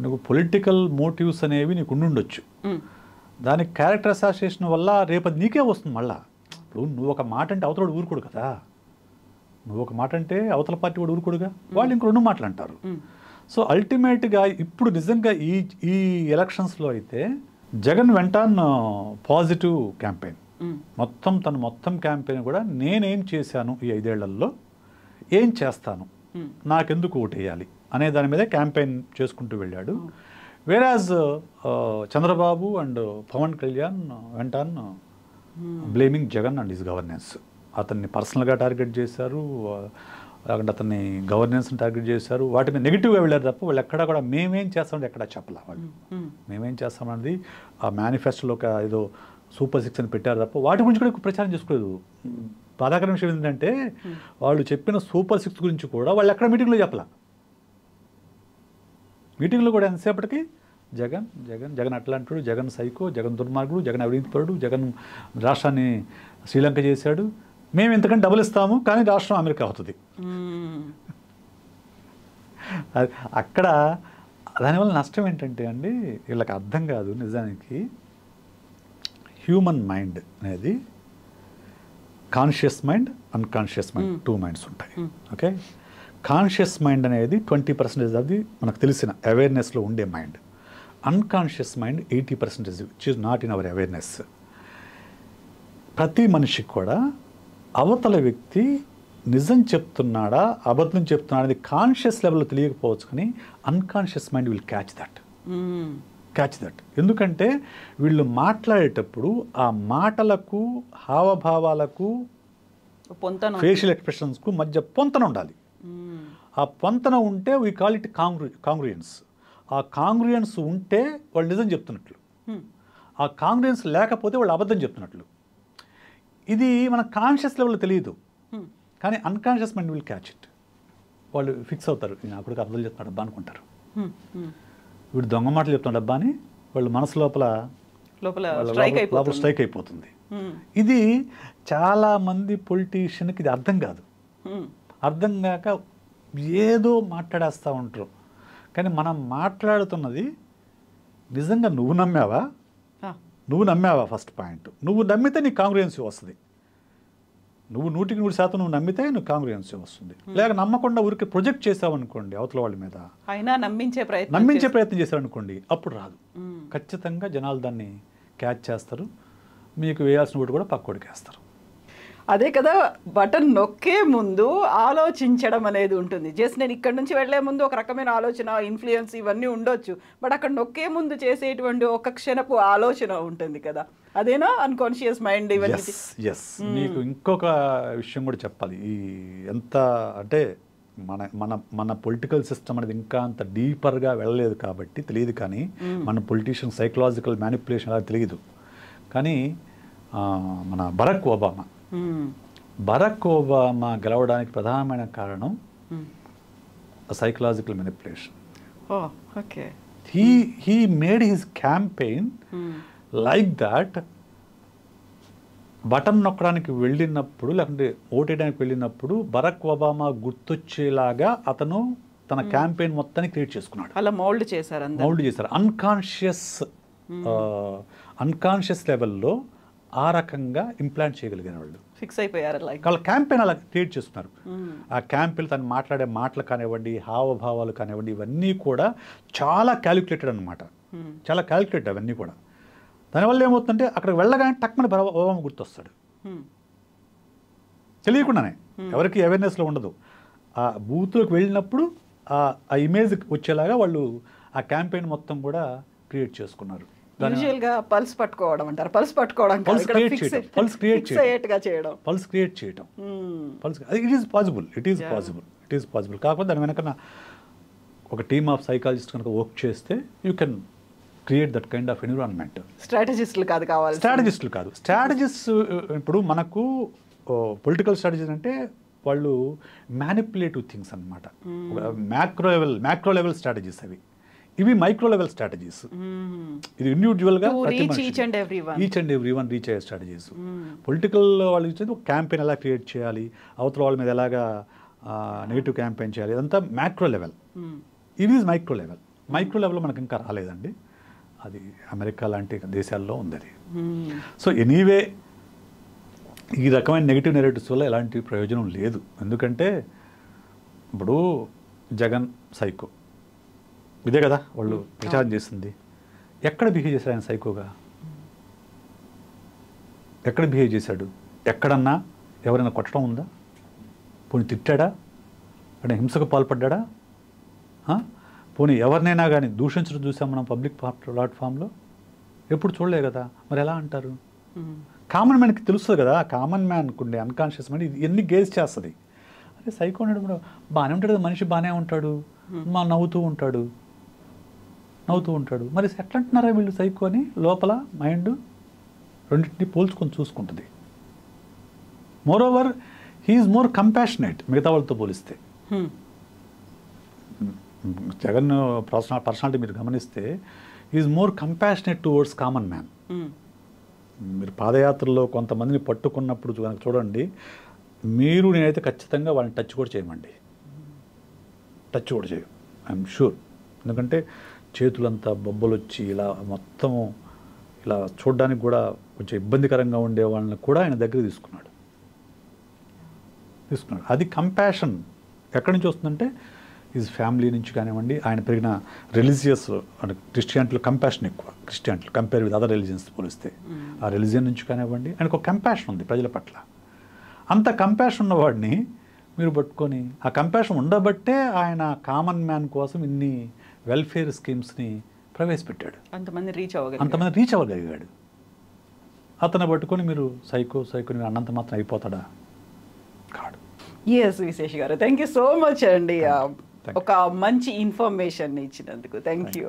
నువ్వు పొలిటికల్ మోటివ్స్ అనేవి నీకు ఉండుండొచ్చు, దానికి క్యారెక్టర్ అసాసినేషన్ వల్ల రేపది నీకే వస్తుంది మళ్ళా. ఇప్పుడు నువ్వు ఒక మాట అంటే అవతల ఊరుకోడు కదా, నువ్వు ఒక మాట అంటే అవతల పార్టీ కూడా ఊరుకోడుగా, వాళ్ళు ఇంకో 2 మాటలు అంటారు. సో అల్టిమేట్గా ఇప్పుడు నిజంగా ఈ ఎలక్షన్స్లో అయితే జగన్ వెంటాన్ పాజిటివ్ క్యాంపెయిన్, మొత్తం క్యాంపెయిన్ కూడా నేనేం చేశాను ఈ 5 ఏళ్లలో, ఏం చేస్తాను, నాకెందుకు ఓటేయాలి అనే దాని మీదే క్యాంపెయిన్ చేసుకుంటూ వెళ్ళాడు. Whereas Chandrababu and Pawan Kalyan went on blaming Jagan and his governance. అతన్ని పర్సనల్గా టార్గెట్ చేశారు, లేకుంటే అతన్ని గవర్నెన్స్ని టార్గెట్ చేశారు, వాటి మీద నెగిటివ్గా వెళ్ళారు తప్ప వాళ్ళు ఎక్కడా కూడా మేమేం చేస్తామంటే ఎక్కడా చెప్పలే. వాళ్ళు మేమేం చేస్తామన్నది ఆ మేనిఫెస్టోలో ఒక ఏదో సూపర్ 6 అని పెట్టారు తప్ప వాటి గురించి కూడా ప్రచారం చేసుకోలేదు. బాధాకరమైన విషయం ఏంటంటే వాళ్ళు చెప్పిన సూపర్ 6 గురించి కూడా వాళ్ళు ఎక్కడ మీటింగ్లో చెప్పలే. మీటింగ్లో కూడా ఎంతసేపటికి జగన్ జగన్ జగన్ అట్లా అంటాడు, జగన్ సైకో, జగన్ దుర్మార్గుడు, జగన్ అవినీతిపరుడు, జగన్ రాష్ట్రాన్ని శ్రీలంక చేశాడు, మేము ఇంతకంటే డబ్బులు ఇస్తాము కానీ రాష్ట్రం అమెరికా అవుతుంది. అక్కడ దానివల్ల నష్టం ఏంటంటే అండి, వీళ్ళకి అర్థం కాదు నిజానికి హ్యూమన్ మైండ్ అనేది conscious mind, unconscious mind, 2 minds ఉంటాయి. ఓకే, కాన్షియస్ మైండ్ అనేది 20% అది మనకు తెలిసిన అవేర్నెస్లో ఉండే mind. Unconscious mind 80% which is not in our awareness. ప్రతి మనిషికి కూడా అవతల వ్యక్తి నిజం చెప్తున్నాడా అబద్ధం చెప్తున్నాడా అనేది కాన్షియస్ లెవెల్లో తెలియకపోవచ్చు, కానీ unconscious mind will catch that. ఎందుకంటే వీళ్ళు మాట్లాడేటప్పుడు ఆ మాటలకు, హావభావాలకు, ఫేషియల్ ఎక్స్ప్రెషన్స్కు మధ్య పొంతన ఉండాలి. ఆ పొంతన ఉంటే వీ కాల్ ఇట్ కాంగ్రూయన్స్. ఆ కాంగ్రూయన్స్ ఉంటే వాళ్ళు నిజం చెప్తున్నట్లు, ఆ కాంగ్రూయన్స్ లేకపోతే వాళ్ళు అబద్ధం చెప్తున్నట్లు. ఇది మన కాన్షియస్ లెవెల్లో తెలియదు, కానీ unconscious mind will catch it. వాళ్ళు ఫిక్స్ అవుతారు, నేను అప్పటికి అర్థం చెప్తున్నాడు అబ్బా అనుకుంటారు, వీడు దొంగ మాటలు చెప్తున్నాడు అబ్బా అని వాళ్ళు మనసు లోపల స్ట్రైక్ అయిపోతుంది. ఇది చాలామంది పొలిటీషియన్కి ఇది అర్థం కాదు. అర్థం కాక ఏదో మాట్లాడేస్తూ ఉంటారు. కానీ మనం మాట్లాడుతున్నది నిజంగా నువ్వు నమ్మావా ఫస్ట్ పాయింట్. నువ్వు నమ్మితే నీకు కాంగ్రూయన్సీ వస్తుంది. నువ్వు 100% నువ్వు నమ్మితే నువ్వు కాంగ్రూయన్సీ వస్తుంది. లేక నమ్మకుండా ఊరికి ప్రొజెక్ట్ చేసావు అనుకోండి అవతల వాళ్ళ మీద, నమ్మించే ప్రయత్నం చేశారు అనుకోండి, అప్పుడు రాదు. ఖచ్చితంగా జనాలు దాన్ని క్యాచ్ చేస్తారు, మీకు వేయాల్సిన ఓటు కూడా పక్కోడికి వేస్తారు. అదే కదా, బటన్ నొక్కే ముందు ఆలోచించడం అనేది ఉంటుంది. జస్ట్ నేను ఇక్కడ నుంచి వెళ్లే ముందు ఒక రకమైన ఆలోచన, ఇన్ఫ్లుయెన్స్ ఇవన్నీ ఉండొచ్చు, బట్ అక్కడ నొక్కే ముందు చేసేటువంటి ఒక క్షణపు ఆలోచన ఉంటుంది కదా, అదేనా అన్కాన్షియస్ మైండ్ ఇవన్నీ. ఎస్, మీకు ఇంకొక విషయం కూడా చెప్పాలి. ఈ ఎంత అంటే మన పొలిటికల్ సిస్టమ్ అనేది ఇంకా అంత డీపర్గా వెళ్ళలేదు కాబట్టి తెలియదు, కానీ మన పొలిటీషియన్ సైకలాజికల్ మ్యానిపులేషన్ అలా తెలియదు. కానీ మన బరాక్ ఒబామా గెలవడానికి ప్రధానమైన కారణం psychological manipulation. He made his campaign like that. Button నొక్కడానికి వెళ్ళినప్పుడు, లేకుంటే ఓటేయడానికి వెళ్ళినప్పుడు బరాక్ ఒబామా గుర్తొచ్చేలాగా అతను తన క్యాంపెయిన్ మొత్తాన్ని క్రియేట్ చేసుకున్నాడు. అలా మౌల్డ్ చేశారు. అన్కాన్షియస్ లెవెల్లో ఆ రకంగా ఇంప్లాంట్ చేయగలిగిన వాళ్ళు. ఫిక్స్ అయిపోయారు లైక్ వాళ్ళ క్యాంపెయిన్ అలా క్రియేట్ చేస్తున్నారు. ఆ క్యాంపెయిన్ తను మాట్లాడే మాటలు కానివ్వండి, హావభావాలు కానివ్వండి, ఇవన్నీ కూడా చాలా క్యాలిక్యులేటెడ్ అనమాట. చాలా క్యాలిక్యులేటెడ్ అవన్నీ కూడా. దానివల్ల ఏమవుతుందంటే అక్కడికి వెళ్ళగానే టక్మని ఓబామా గుర్తొస్తాడు, తెలియకుండానే, ఎవరికి అవేర్నెస్లో ఉండదు. ఆ బూత్లోకి వెళ్ళినప్పుడు ఆ ఇమేజ్ వచ్చేలాగా వాళ్ళు ఆ క్యాంపెయిన్ మొత్తం కూడా క్రియేట్ చేసుకున్నారు. యూజువల్గా పల్స్ పట్టుకోవడం అంటారు, పల్స్ పట్టుకోవడం పల్స్ క్రియేట్ చేయడం, పల్స్ క్రియేట్ చేయడం, పల్స్ క్రియేట్ చేయడం, pulse it is possible, it is possible, it is possible. కాకపోతే దాని వెనక ఒక టీమ్ ఆఫ్ సైకాలజిస్ట్ కనుక వర్క్ చేస్తే you can create that kind of environment. స్ట్రాటజిస్టులు కాదు కావాలి, స్ట్రాటజిస్టులు కాదు. స్ట్రాటజిస్ట్ ఇప్పుడు మనకు పొలిటికల్ స్ట్రాటజీస్ అంటే వాళ్ళు మ్యానిపులేటివ్ థింగ్స్ అనమాట. మ్యాక్రో లెవెల్ స్ట్రాటజీస్ అవి. ఇవి మైక్రో లెవెల్ స్ట్రాటజీస్. ఇది ఇండివిజువల్గా each and every one reach అయ్యే స్ట్రాటజీస్. పొలిటికల్ వాళ్ళు ఇచ్చేది ఒక క్యాంపెయిన్ ఎలా క్రియేట్ చేయాలి, అవతల వాళ్ళ మీద ఎలాగా నెగిటివ్ క్యాంపెయిన్ చేయాలి, ఇదంతా మ్యాక్రో లెవెల్. ఇది ఈజ్ మైక్రో లెవెల్. మైక్రో లెవెల్లో మనకు ఇంకా రాలేదండి. అది అమెరికా లాంటి దేశాల్లో ఉంది అది. సో ఎనీవే ఈ రకమైన నెగిటివ్ నెరేటివ్స్ వల్ల ఎలాంటి ప్రయోజనం లేదు. ఎందుకంటే ఇప్పుడు జగన్ సైకో, ఇదే కదా వాళ్ళు ప్రచారం చేసింది. ఎక్కడ బిహేవ్ చేశాడు ఆయన సైకోగా? ఎక్కడ బిహేవ్ చేశాడు? ఎక్కడన్నా ఎవరైనా కొట్టడం ఉందా? పోనీ తిట్టాడా? అంటే హింసకు పాల్పడ్డా? పోనీ ఎవరినైనా కానీ దూషించడం చూసాం మనం పబ్లిక్ ప్లాట్ఫామ్లో? ఎప్పుడు చూడలే కదా. మరి ఎలా అంటారు? కామన్ మ్యాన్కి తెలుస్తుంది కదా, కామన్ మ్యాన్కి ఉండే అన్కాన్షియస్ మైండ్ ఎన్ని గేజ్ చేస్తుంది. అదే సైకో ఉన్నాడు కూడా బాగానే ఉంటాడు కదా, మనిషి బాగానే ఉంటాడు, నవ్వుతూ ఉంటాడు. మరి ఎట్లా అంటున్నారా వీళ్ళు సైకో అని? లోపల మైండ్ రెండింటిని పోల్చుకొని చూసుకుంటుంది. Moreover he's more compassionate మిగతా వాళ్ళతో పోలిస్తే. జగన్ పర్సనాలిటీ మీరు గమనిస్తే is more compassionate towards common man. మీరు పాదయాత్రలో కొంతమందిని పట్టుకున్నప్పుడు చూడండి, మీరు నేనైతే ఖచ్చితంగా వాళ్ళని టచ్ కూడా చేయమండి, టచ్ కూడా చేయం, ఐఎమ్ షూర్. ఎందుకంటే చేతులంతా బొబ్బలు వచ్చి ఇలా మొత్తం ఇలా చూడడానికి కూడా కొంచెం ఇబ్బందికరంగా ఉండే వాళ్ళని కూడా ఆయన దగ్గర తీసుకున్నాడు. అది కంపాషన్ ఎక్కడి నుంచి వస్తుందంటే ఈజ్ ఫ్యామిలీ నుంచి కానివ్వండి, ఆయన పెరిగిన రిలీజియస్ అంటే క్రిస్టియానిటీలో కంపాషన్ ఎక్కువ, క్రిస్టియానిటీలో కంపేర్ విత్ అదర్ రిలీజియన్స్ పోలిస్తే. ఆ రిలీజియన్ నుంచి కానివ్వండి ఆయనకు ఒక కంపాషన్ ఉంది ప్రజల పట్ల. అంత కంపాషన్ ఉన్నవాడిని మీరు పట్టుకొని, ఆ కంపాషన్ ఉండబట్టే ఆయన కామన్ మ్యాన్ కోసం ఇన్ని వెల్ఫేర్ స్కీమ్స్ని ప్రవేశపెట్టాడు, అంతమంది రీచ్ అవ్వగలిగాడు. అతను పట్టుకొని మీరు సైకోని అన్నంత మాత్రం అయిపోతాడా? కాడు. ఎస్ విశేష్ గారు, థ్యాంక్ యూ సో మచ్ అండి, ఒక మంచి ఇన్ఫర్మేషన్ ఇచ్చినందుకు. Thank you.